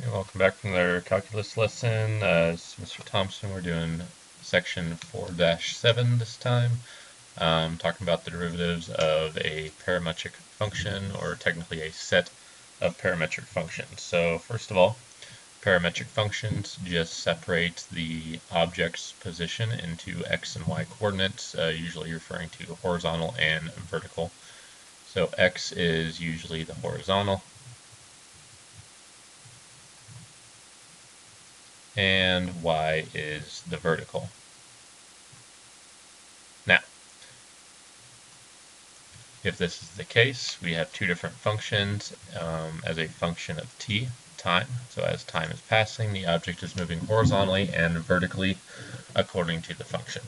Hey, welcome back from our calculus lesson. It's Mr. Thompson. We're doing section 4-7 this time, talking about the derivatives of a parametric function, or technically a set of parametric functions. So first of all, parametric functions just separate the object's position into x and y coordinates, usually referring to horizontal and vertical. So x is usually the horizontal, and y is the vertical. Now, if this is the case, we have two different functions as a function of t, time. So as time is passing, the object is moving horizontally and vertically according to the function.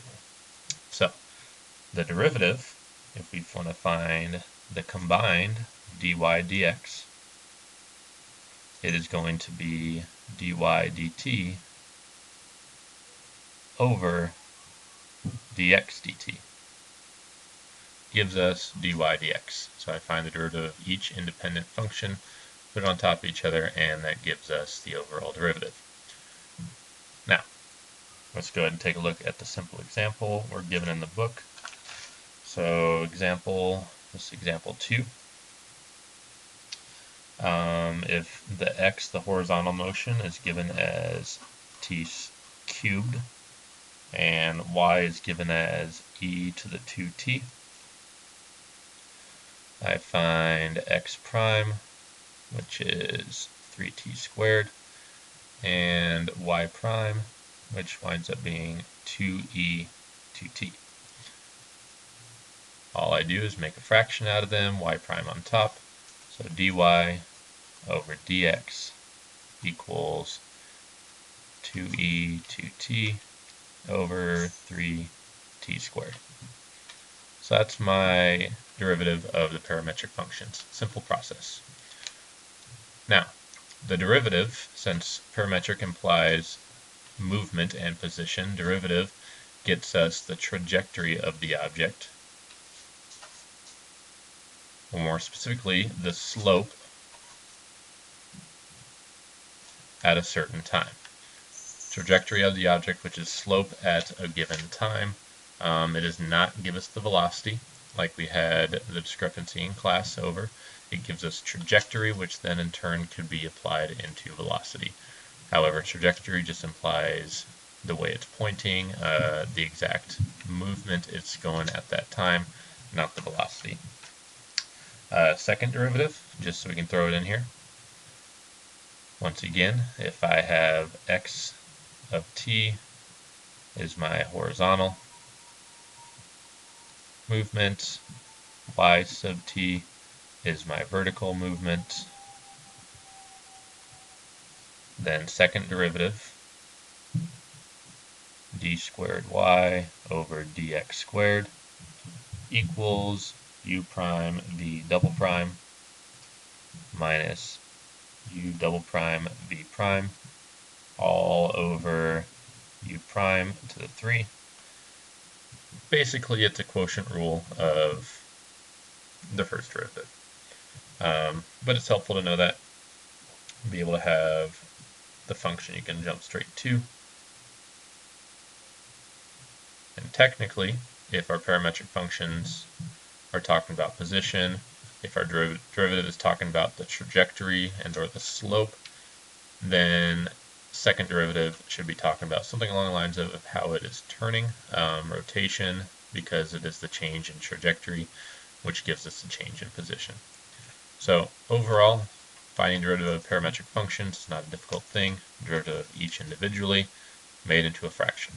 So the derivative, if we want to find the combined dy dx, it is going to be dy dt over dx dt. Gives us dy dx. So I find the derivative of each independent function, put it on top of each other, and that gives us the overall derivative. Now, let's go ahead and take a look at the simple example we're given in the book. So this example 2. If the x, the horizontal motion, is given as t cubed, and y is given as e to the 2t, I find x prime, which is 3t squared, and y prime, which winds up being 2e 2t. All I do is make a fraction out of them, y prime on top, so dy over dx equals 2e 2t over 3t squared. So that's my derivative of the parametric functions. Simple process. Now, the derivative, since parametric implies movement and position, derivative gets us the trajectory of the object, or more specifically, the slope at a certain time. Trajectory of the object, which is slope at a given time. It does not give us the velocity, like we had the discrepancy in class over. It gives us trajectory, which then in turn could be applied into velocity. However, trajectory just implies the way it's pointing, the exact movement it's going at that time, not the velocity. Second derivative, just so we can throw it in here. Once again, if I have x of t is my horizontal movement, y sub t is my vertical movement, then second derivative, d squared y over dx squared equals u prime v double prime minus u double prime v prime all over u prime to the 3. Basically, it's a quotient rule of the first derivative. But it's helpful to know that, be able to have the function you can jump straight to. And technically, if our parametric functions are talking about position, if our derivative is talking about the trajectory and or the slope, then second derivative should be talking about something along the lines of how it is turning, rotation, because it is the change in trajectory, which gives us the change in position. So overall, finding derivative of parametric functions is not a difficult thing. Derivative of each individually made into a fraction.